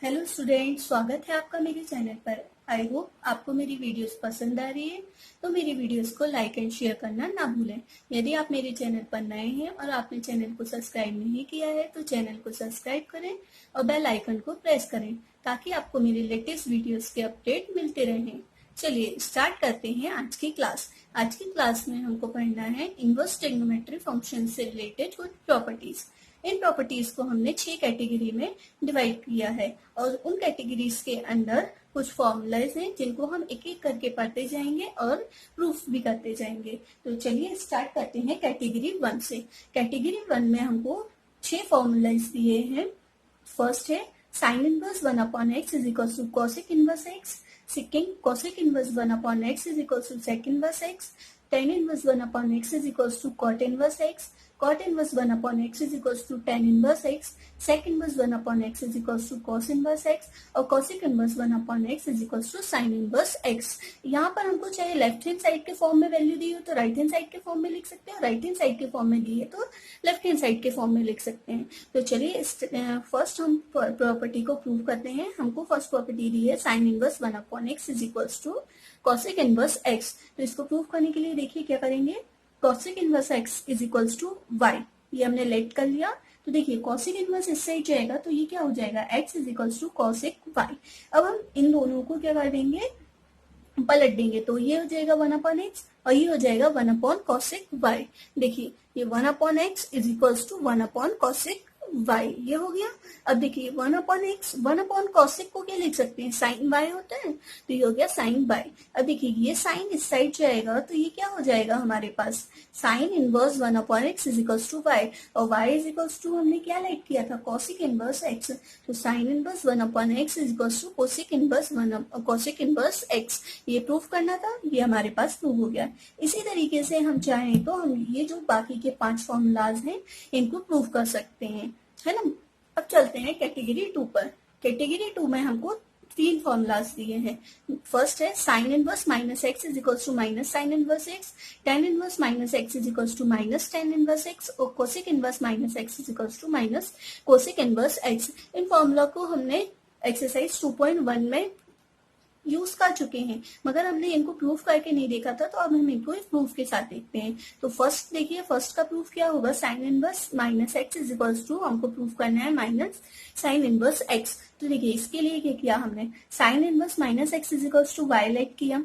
Hello student, स्वागत है आपका मेरे चैनल पर। आई होप आपको मेरी वीडियोस पसंद आ रही है, तो मेरी वीडियोस को लाइक एंड शेयर करना ना भूलें। यदि आप मेरे चैनल पर नए हैं और आपने चैनल को सब्सक्राइब नहीं किया है तो चैनल को सब्सक्राइब करें और बेल आइकन को प्रेस करें ताकि आपको मेरे लेटेस्ट वीडियोस के अपडेट मिलते रहें। चलिए स्टार्ट करते हैं आज की क्लास। आज की क्लास में हमको पढ़ना है इनवर्स ट्रिग्नोमेट्री फंक्शन से रिलेटेड कुछ प्रॉपर्टीज। इन प्रॉपर्टीज को हमने 6 कैटेगरी में डिवाइड किया है और उन कैटेगरीज के अंदर कुछ फॉर्मूलाज हैं जिनको हम एक एक करके पढ़ते जाएंगे और प्रूफ भी करते जाएंगे। तो चलिए स्टार्ट करते हैं कैटेगरी 1 से। कैटेगरी 1 में हमको 6 फॉर्मूलाज दिए हैं। फर्स्ट है sine inverse 1 upon x is equal to cosec inverse x. Second cosec inverse 1 upon x is equal to sec inverse x. Tan inverse 1 upon x is equal to cot inverse x. Cot inverse 1 upon x is equals to tan inverse x, sec inverse 1 upon x is equals to cos inverse x और cosec inverse 1 upon x is equals to sin inverse x। यहाँ पर हमको चाहे left hand side के form में value दी हो तो right hand side के फॉर्म में लिख सकते हैं, राइट हैंड साइड के फॉर्म में दी है तो लेफ्ट हैंड साइड के फॉर्म में लिख सकते हैं। तो चलिए फर्स्ट हम प्रॉपर्टी को प्रूव करते हैं। हमको फर्स्ट प्रॉपर्टी दी है sine inverse 1 upon x is equals to cosec inverse x। तो इसको प्रूव करने के लिए देखिए क्या करेंगे, cosec inverse x is equals to y। ये हमने लेट कर लिया। तो देखिए cosec इनवर्स इस साइड जाएगा तो ये क्या हो जाएगा, x is equals to cosec y। अब हम इन दोनों को क्या कर देंगे, पलट देंगे तो ये हो जाएगा 1 अपॉन एक्स और ये हो जाएगा 1 अपॉन cosec y। देखिए ये 1 upon x is equals to 1 upon cosec y, ये हो गया। अब देखिए 1 अपॉन एक्स 1 अपॉन cosec को क्या लिख सकते हैं, साइन y होता है तो ये हो गया साइन y। अब देखिए ये साइन इस साइड जाएगा तो ये क्या हो जाएगा हमारे पास, sine inverse 1 upon x is equals to y और y इज इक्वल्स टू हमने क्या लाइट किया था, cosec इनवर्स x। तो sine inverse 1 upon x is equals to cosec inverse 1 cosec inverse x। ये प्रूफ करना था, ये हमारे पास प्रूव हो गया। इसी तरीके से हम चाहें तो हम ये जो बाकी के 5 फॉर्मूलाज हैं इनको प्रूव कर सकते हैं, है ना। अब चलते हैं कैटेगरी 2 पर। कैटेगरी 2 में हमको 3 फॉर्मूलाज दिए हैं। फर्स्ट है sine inverse minus x is equals to minus sine inverse x, tan inverse minus x is equals to minus tan inverse x और cosec inverse minus x is equals to minus cosec inverse x. इन formula को हमने exercise 2.1 में use कर चुके हैं, मगर हमने इनको प्रूफ करके नहीं देखा था, तो अब हम इनको एक प्रूफ के साथ देखते हैं। तो फर्स्ट देखिए, फर्स्ट का प्रूफ क्या होगा, sine inverse minus x is equals to, हमको प्रूफ करना है माइनस साइन इनवर्स एक्स। तो देखिए इसके लिए क्या किया हमने, sine inverse minus x is equals to y लाइट किया।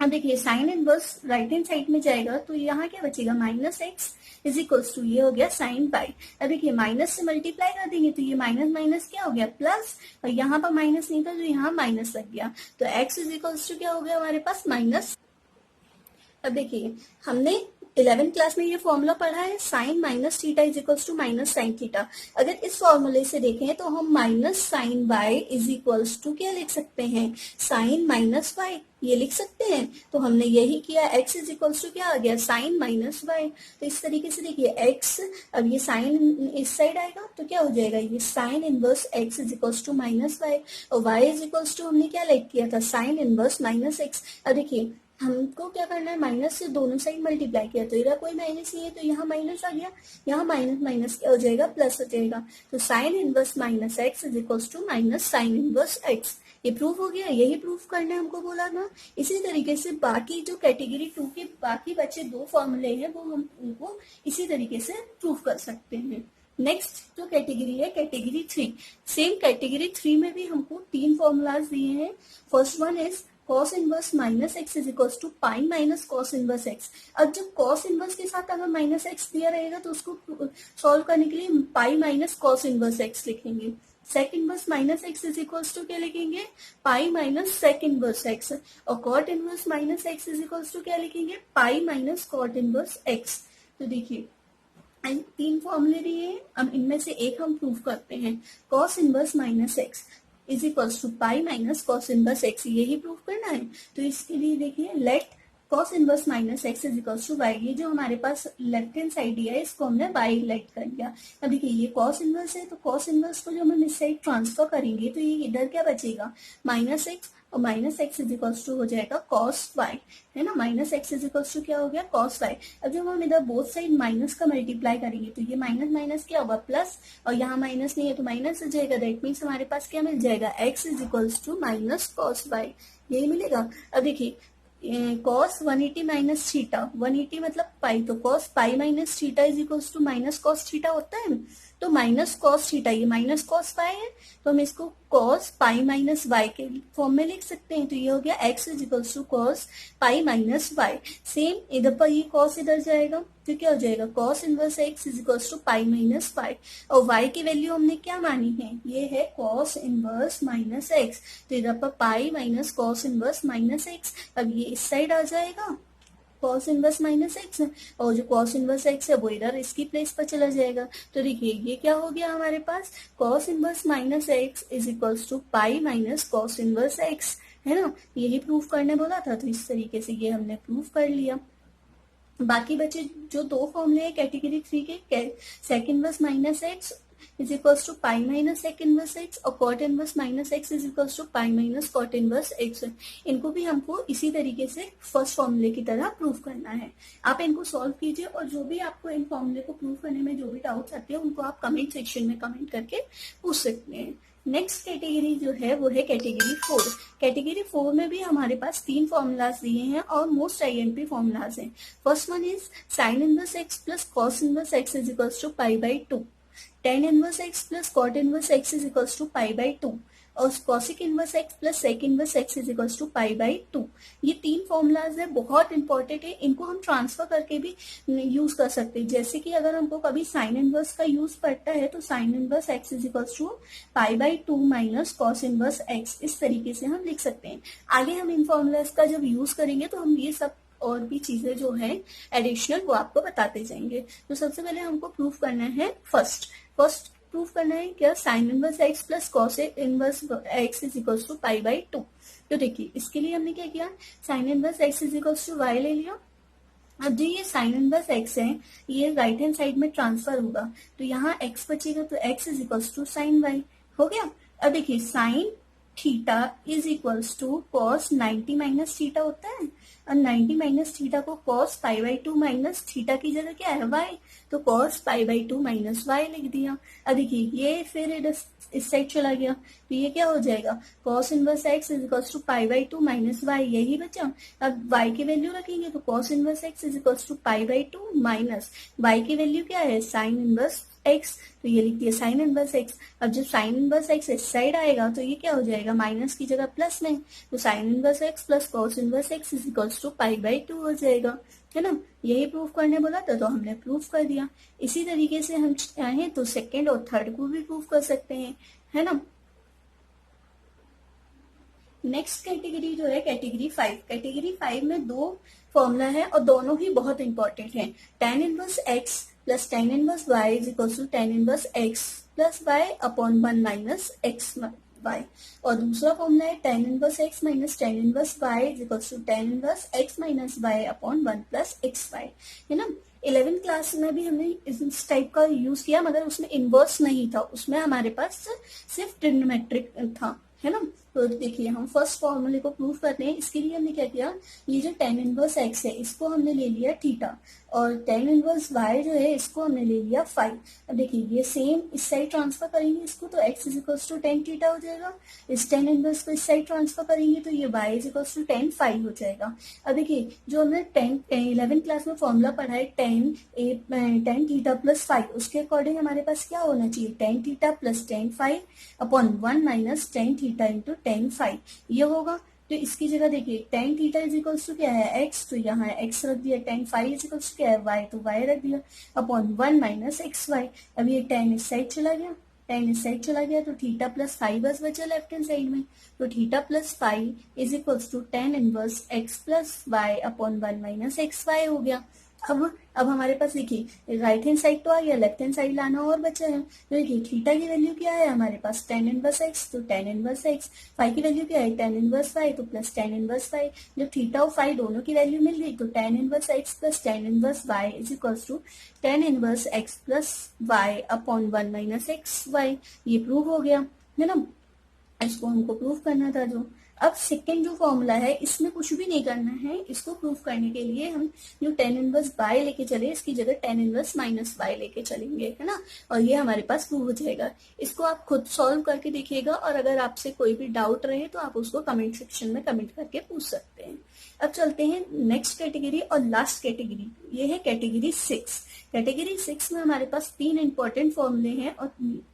अब देखिए sine inverse right hand side में जाएगा तो यहाँ क्या बचेगा, minus x is equals to ये हो गया साइन वाई। अब देखिए माइनस से मल्टीप्लाई कर देंगे तो ये माइनस माइनस क्या हो गया प्लस, और यहाँ पर माइनस नहीं था तो यहाँ माइनस लग गया तो एक्स इज इक्वल्स टू क्या हो गया हमारे पास, माइनस। अब देखिए हमने 11th क्लास में ये फॉर्मूला पढ़ा है, sine minus theta is equals to minus sine theta. अगर इस फॉर्मूले से देखें तो हम minus sine y is equals to क्या लिख सकते हैं, साइन माइनस वाई, ये लिख सकते हैं। तो हमने यही किया, x इज इक्वल्स टू क्या आ गया, साइन माइनस वाई। तो इस तरीके से देखिए x, अब ये साइन इस साइड आएगा तो क्या हो जाएगा, ये sine inverse x is equals to minus y और y इज इक्वल्स टू हमने क्या लाइक किया था, साइन इनवर्स माइनस x। अब देखिए हमको क्या करना है, माइनस से दोनों साइड मल्टीप्लाई किया तो इधर कोई माइनस नहीं है तो यहाँ माइनस आ गया, यहाँ माइनस माइनस क्या हो जाएगा, प्लस हो जाएगा। तो sine inverse minus x is equals to minus sine inverse x. ये प्रूफ हो गया, यही प्रूफ करना है हमको बोला था। इसी तरीके से बाकी जो कैटेगरी 2 के बाकी बचे 2 फॉर्मूले हैं वो हम उनको इसी तरीके से प्रूफ कर सकते हैं। नेक्स्ट जो कैटेगरी है कैटेगरी 3, सेम कैटेगरी 3 में भी हमको 3 फॉर्मूलाज दिए हैं। First one is cos inverse minus x is equals to pi minus cos inverse x. अब जब cos इनवर्स के साथ अगर माइनस एक्स दिया रहेगा तो उसको सॉल्व करने के लिए pi minus cos inverse x लिखेंगे। Sec inverse minus x is equals to क्या लिखेंगे, pi minus sec inverse x और cot inverse minus x is equals to क्या लिखेंगे, pi minus cot inverse x. तो देखिए 3 फॉर्मूले दिए हैं, अब इनमें से एक हम प्रूव करते हैं। cos inverse minus x is equals to pi minus cos inverse x, यही प्रूफ करना है। तो इसके लिए देखिए let cos inverse minus x is equals to y. ये जो हमारे पास लेफ्ट हैंड साइड दिया है इसको हमने वाई लाइट कर दिया। अब देखिए ये कॉस इनवर्स है, तो कॉस इनवर्स को जब हम इस साइड ट्रांसफर करेंगे तो ये इधर क्या बचेगा, माइनस एक्स, और minus x is equals to हो जाएगा कॉस वाई, है ना। Minus x is equals to क्या हो गया, कॉस वाई। अब जब हम इधर बोथ साइड माइनस का मल्टीप्लाई करेंगे तो ये माइनस माइनस क्या होगा, प्लस, और यहाँ माइनस नहीं है तो माइनस हो जाएगा। दैट मीन्स हमारे पास क्या मिल जाएगा, x is equals to minus cos y, यही मिलेगा। अब देखिए कॉस 180 माइनस थीटा, 180 मतलब पाई, तो cos pi minus theta is equals to minus cos theta होता है। तो माइनस कॉस थीटा, ये माइनस कॉस पाई है, तो हम इसको कॉस पाई माइनस वाई के फॉर्म में लिख सकते हैं। तो ये हो गया x is equals to cos pi minus y. Same इधर पर ये कॉस इधर जाएगा तो क्या हो जाएगा, cos inverse x is equals to pi minus y, और वाई की वैल्यू हमने क्या मानी है, ये है कॉस इनवर्स माइनस एक्स। तो इधर पर पाई minus cos inverse minus x. अब ये इस साइड आ जाएगा कॉस इनवर्स माइनस एक्स, और जो कॉस इनवर्स एक्स है वो इधर इसकी प्लेस पर चला जाएगा। तो देखिए ये क्या हो गया हमारे पास, cos inverse minus x is equals to pi minus cos inverse x, है ना। यही प्रूफ करने बोला था, तो इस तरीके से ये हमने प्रूफ कर लिया। बाकी बचे जो दो फॉर्मूले हैं कैटेगरी 3 के, sec inverse minus x is equals to pi minus sec inverse x, और cot inverse minus x is equals to pi minus cot inverse x. इनको भी हमको इसी तरीके से फर्स्ट फॉर्मूले की तरह प्रूव करना है। आप इनको सॉल्व कीजिए, और जो भी आपको इन फॉर्मूले को प्रूव करने में जो भी डाउट्स आते हैं उनको आप कमेंट सेक्शन में कमेंट करके पूछ सकते हैं। नेक्स्ट कैटेगरी जो है वो है कैटेगरी 4। कैटेगरी 4 में भी हमारे पास 3 फॉर्मूलाज दिए हैं और मोस्ट आईएमपी फॉर्मूलाज हैं। First one is sine inverse x plus cos inverse x is equals to pi by 2, tan inverse x plus cot inverse x is equals to pi by 2, और cosec inverse x plus sec inverse x is equals to pi by 2। ये 3 formulas है, बहुत important है। इनको हम transfer करके भी use कर सकते हैं। जैसे कि अगर हमको कभी साइन इनवर्स का यूज पड़ता है तो sine inverse x is equals to pi by 2 minus cos inverse x, इस तरीके से हम लिख सकते हैं। आगे हम इन फॉर्मूलाज का जब यूज करेंगे तो हम ये सब और भी चीजें जो है एडिशनल वो आपको बताते जाएंगे। तो सबसे पहले हमको प्रूफ करना है फर्स्ट प्रूफ करना है क्या, sine inverse x plus cos inverse x is equals to pi by 2। तो देखिए इसके लिए हमने क्या किया, sine inverse x is equals to y ले लिया। अब जो ये साइन इनवर्स एक्स है ये राइट हैंड साइड में ट्रांसफर होगा, तो यहाँ एक्स बचेगा, तो x is equals to sine y हो गया। अब देखिए sine theta is equals to cos 90 minus theta होता है, और 90 माइनस थीटा को cos pi by 2 minus theta की जगह क्या है, वाई, तो cos pi by 2 minus y लिख दिया। अब देखिए ये फिर इस साइड चला गया, तो ये क्या हो जाएगा, cos inverse x is equals to pi by 2 minus y, यही बचा। अब वाई की वैल्यू रखेंगे तो cos inverse x is equals to pi by 2 minus y की वैल्यू क्या है, साइन इनवर्स एक्स, तो ये लिख दिया साइन इनवर्स एक्स। अब जब साइन इनवर्स एक्स इस साइड आएगा तो ये क्या हो जाएगा, माइनस की जगह प्लस में, तो sine inverse x plus cos inverse x is equals to pi by 2 हो जाएगा, है ना। यही प्रूफ करने बोला था तो हमने प्रूफ कर दिया। इसी तरीके से हम चाहें तो सेकेंड और थर्ड को भी प्रूफ कर सकते हैं, है ना। नेक्स्ट कैटेगरी जो है कैटेगरी 5। कैटेगरी 5 में 2 फॉर्मूला है और दोनों ही बहुत इंपॉर्टेंट है। Tan inverse x plus tan inverse y is equal to tan inverse x plus y upon 1 minus x y, और दूसरा फॉर्मूला है tan inverse x minus tan inverse y is equal to tan inverse x minus y upon 1 plus x y, है ना। 11th class में भी हमने इस type का यूज किया, मगर उसमें इनवर्स नहीं था, उसमें हमारे पास सिर्फ ट्रिग्नोमेट्रिक था, है ना। तो देखिए हम फर्स्ट फॉर्मूले को प्रूव करते हैं। इसके लिए हमने क्या किया, ये जो टेन इनवर्स एक्स है इसको हमने ले लिया थीटा, और टेन इनवर्स वाई जो है इसको हमने ले लिया 5। अब देखिए ये सेम इस साइड ट्रांसफर करेंगे इसको तो x is equal to tan theta हो जाएगा, इस टेन इनवर्स को इस साइड ट्रांसफर करेंगे तो ये y is equal to tan 5 हो जाएगा। अब देखिए जो हमने 11th क्लास में फॉर्मूला पढ़ा है टेन थीटा प्लस 5, उसके अकॉर्डिंग हमारे पास क्या होना चाहिए, tan theta plus tan 5 upon 1 minus tan theta into tan 5, ये होगा। तो इसकी जगह देखिए tan theta is equals to क्या है x, तो यहाँ x रख दिया, टेन 5 इज इक्वल्स टू क्या है y, तो y रख दिया अपॉन 1 माइनस एक्स वाई। अब ये टेन इस साइड चला गया, टेन इस साइड चला गया, तो थीटा प्लस 5 बस बचा लेफ्ट हैंड साइड में, तो theta plus 5 is equals to tan inverse x plus y upon 1 minus x y हो गया। अब हमारे पास देखिए राइट हैंड साइड तो आ गया, लेफ्ट हैंड साइड लाना और बचा है। तो देखिए थीटा की वैल्यू क्या है हमारे पास, tan इनवर्स x, तो tan इनवर्स x। फाई की वैल्यू क्या है, tan इनवर्स फाई, तो प्लस tan इनवर्स फाई। जब थीटा और फाई दोनों की वैल्यू मिल गई तो tan inverse x plus tan inverse y is equals to tan inverse x plus y upon 1 minus x y. ये प्रूव हो गया है ना, इसको हमको प्रूव करना था जो। अब सेकेंड जो फॉर्मूला है इसमें कुछ भी नहीं करना है, इसको प्रूव करने के लिए हम जो tan इनवर्स बाय लेके चले इसकी जगह tan इनवर्स माइनस बाय लेके चलेंगे, है ना, और ये हमारे पास प्रूव हो जाएगा। इसको आप खुद सॉल्व करके देखिएगा और अगर आपसे कोई भी डाउट रहे तो आप उसको कमेंट सेक्शन में कमेंट करके पूछ सकते हैं। अब चलते हैं नेक्स्ट कैटेगरी और लास्ट कैटेगरी, ये है कैटेगरी 6। कैटेगरी 6 में हमारे पास 3 इंपॉर्टेंट फॉर्मूले हैं और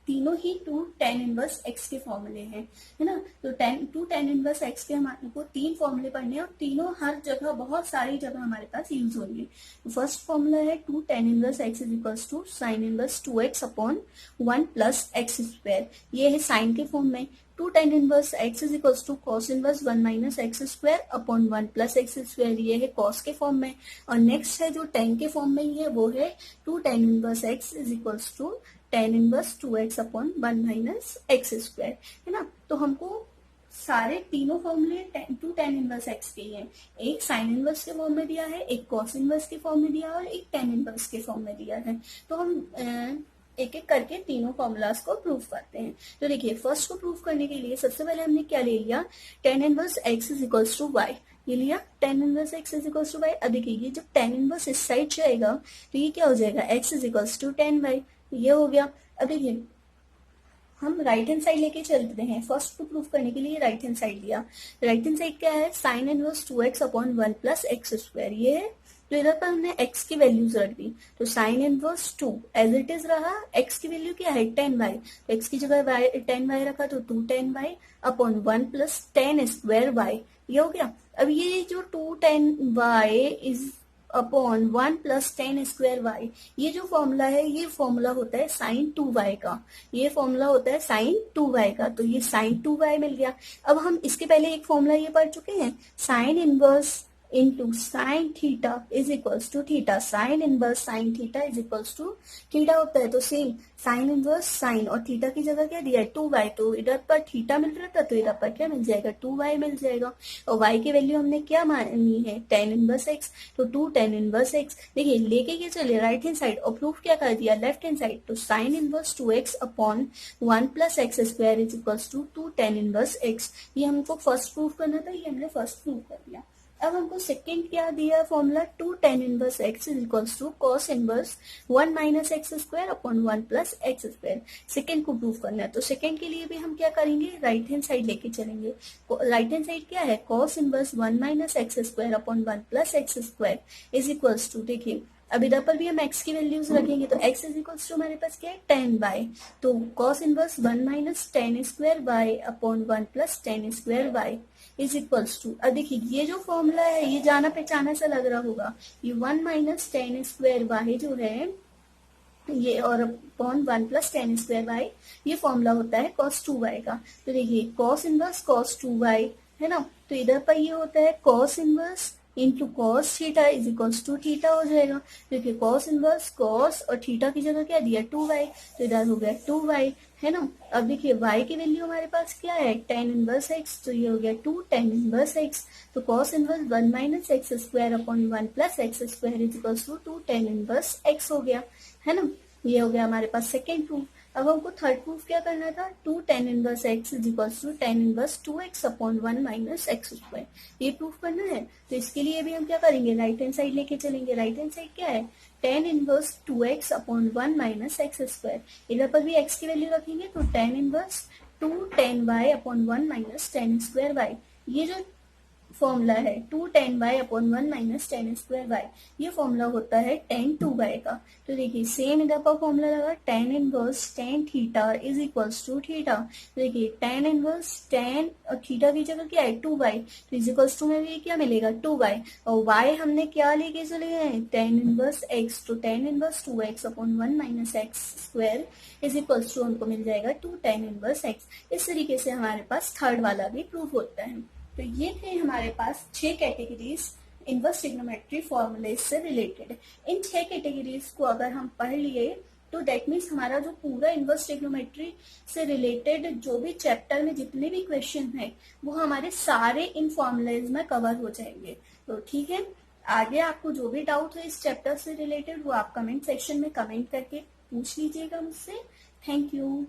तीनों ही 2 tan इनवर्स x के फॉर्मूले हैं, है ना। तो 2 tan इनवर्स x के हमारे को 3 फॉर्मूले पढ़ने हैं और तीनों हर जगह बहुत सारी जगह हमारे पास यूज होंगे। फर्स्ट फॉर्मूला है 2 tan inverse x is equals to sine inverse 2x upon 1 plus x square. ये है साइन के फॉर्म में। 2 tan inverse x is equals to cos inverse 1 minus x square upon 1 plus x square, ये है cos के form में। और next है जो tan के फॉर्म में ही है वो है 2 tan inverse x is equals to tan inverse 2x upon 1 minus x square, है ना। तो हमको सारे तीनों फॉर्मूले 2 tan इनवर्स x के ही हैं। एक साइन इनवर्स के फॉर्म में दिया है, एक कॉस इनवर्स के फॉर्म में दिया है और एक tan इनवर्स के फॉर्म में दिया है। तो हम एक एक करके तीनों फॉर्मूलाज को प्रूव करते हैं। तो देखिए फर्स्ट को प्रूव करने के लिए सबसे पहले हमने क्या ले लिया, tan inverse x is equals to y, ये लिया tan inverse x is equals to y। अब देखिए ये जब tan इनवर्स इस साइड जाएगा तो ये क्या हो जाएगा, x is equals to tan y, ये हो गया। अब देखिए हम राइट हैंड साइड लेके चलते हैं। फर्स्ट को प्रूव करने के लिए राइट हैंड साइड लिया। राइट हैंड साइड क्या है, sine inverse 2x upon 1 plus x square, ये है। तो इधर पर हमने x की वैल्यूज रख दी, तो sine inverse 2 as it is रहा। x की वैल्यू क्या है, tan y, तो x की जगह tan y रखा तो 2 tan y upon 1 plus tan square y, ये हो गया। अब ये जो 2 tan y is upon 1 plus tan square y, ये जो फॉर्मूला है ये फॉर्मूला होता है साइन 2y का, ये फॉर्मूला होता है साइन 2y का। तो ये साइन 2y मिल गया। अब हम इसके पहले एक फॉर्मूला ये पढ़ चुके हैं, sine inverse into sine theta is equals to theta. Sine inverse sine theta is equals to theta होता है। तो सेम साइन इनवर्स साइन और थीटा की जगह क्या दिया है 2y, तो इधर पर थीटा मिल रहा था तो इधर पर क्या मिल जाएगा 2y मिल जाएगा। और y की वैल्यू हमने क्या मानी है, tan इनवर्स x, तो 2 tan इनवर्स x। देखिए लेके क्या चले राइट हैंड साइड और प्रूफ क्या कर दिया लेफ्ट हैंड साइड, तो sine inverse 2x upon 1 plus x square is equals to 2 tan inverse x। ये हमको फर्स्ट प्रूफ करना था, ये हमने फर्स्ट प्रूफ कर दिया। अब हमको सेकेंड क्या दिया formula, 2 tan inverse x is equals to cos inverse 1 minus x square upon 1 plus x square. Second को प्रूव करना है तो सेकेंड के लिए भी हम क्या करेंगे, राइट हैंड साइड लेके चलेंगे। राइट हैंड साइड क्या है, cos inverse 1 minus x square upon 1 plus x square is equals to, देखिए अब इधर पर भी हम x की वैल्यूज रखेंगे तो x इज इक्वल्स टू हमारे पास क्या है tan y, तो cos inverse 1 minus tan square y upon 1 plus tan square y is equals to. अब देखिए ये जो फॉर्मूला है ये जाना पहचाना सा लग रहा होगा, ये 1 माइनस tan स्क्वायर y जो है ये और upon 1 plus tan square y, ये फॉर्मूला होता है cos 2y का। तो देखिए cos इनवर्स cos 2y है ना, तो इधर पर ये होता है cos inverse into cos theta is equals to theta हो जाएगा। देखिए कॉस इनवर्स कॉस और थीटा की जगह क्या दिया 2y, तो इधर हो गया 2y, है ना। अब देखिए y की वैल्यू हमारे पास क्या है tan इनवर्स x, तो ये हो गया 2 tan इनवर्स x। तो cos inverse 1 minus x square upon 1 plus x square is equals to 2 tan inverse x हो गया, है ना। ये हो गया हमारे पास सेकेंड प्रूफ। अब हमको थर्ड प्रूफ क्या करना था, 2 tan inverse x is equals to tan inverse 2x upon 1 minus x square, ये प्रूफ करना है। तो इसके लिए भी हम क्या करेंगे, राइट हैंड साइड लेके चलेंगे। राइट हैंड साइड क्या है tan inverse 2x upon 1 minus x square, इधर पर भी x की वैल्यू रखेंगे तो tan inverse 2 tan y upon 1 minus tan square y, ये जो फॉर्मूला है 2 tan y upon 1 minus tan square y, ये फॉर्मूला होता है tan 2y का। तो देखिए सेम इधर पर फॉर्मूला लगा tan inverse tan theta is equals to theta. देखिए tan इनवर्स tan और थीटा की जगह क्या है 2y, तो इज इक्वल्स टू में भी क्या मिलेगा 2y, और y हमने क्या लेके चले गए tan इनवर्स x, तो tan inverse 2x upon 1 minus x square is equals to हमको मिल जाएगा 2 tan इनवर्स x। इस तरीके से हमारे पास थर्ड वाला भी प्रूफ होता है। तो ये थे हमारे पास 6 कैटेगरीज इनवर्स ट्रिग्नोमेट्री फॉर्मूले से रिलेटेड। इन 6 कैटेगरीज को अगर हम पढ़ लिए तो दैट मीन्स हमारा जो पूरा इनवर्स ट्रिग्नोमेट्री से रिलेटेड जो भी चैप्टर में जितने भी क्वेश्चन है वो हमारे सारे इन फॉर्मूलेज में कवर हो जाएंगे। तो ठीक है, आगे आपको जो भी डाउट है इस चैप्टर से रिलेटेड वो आप कमेंट सेक्शन में कमेंट करके पूछ लीजिएगा मुझसे। Thank you.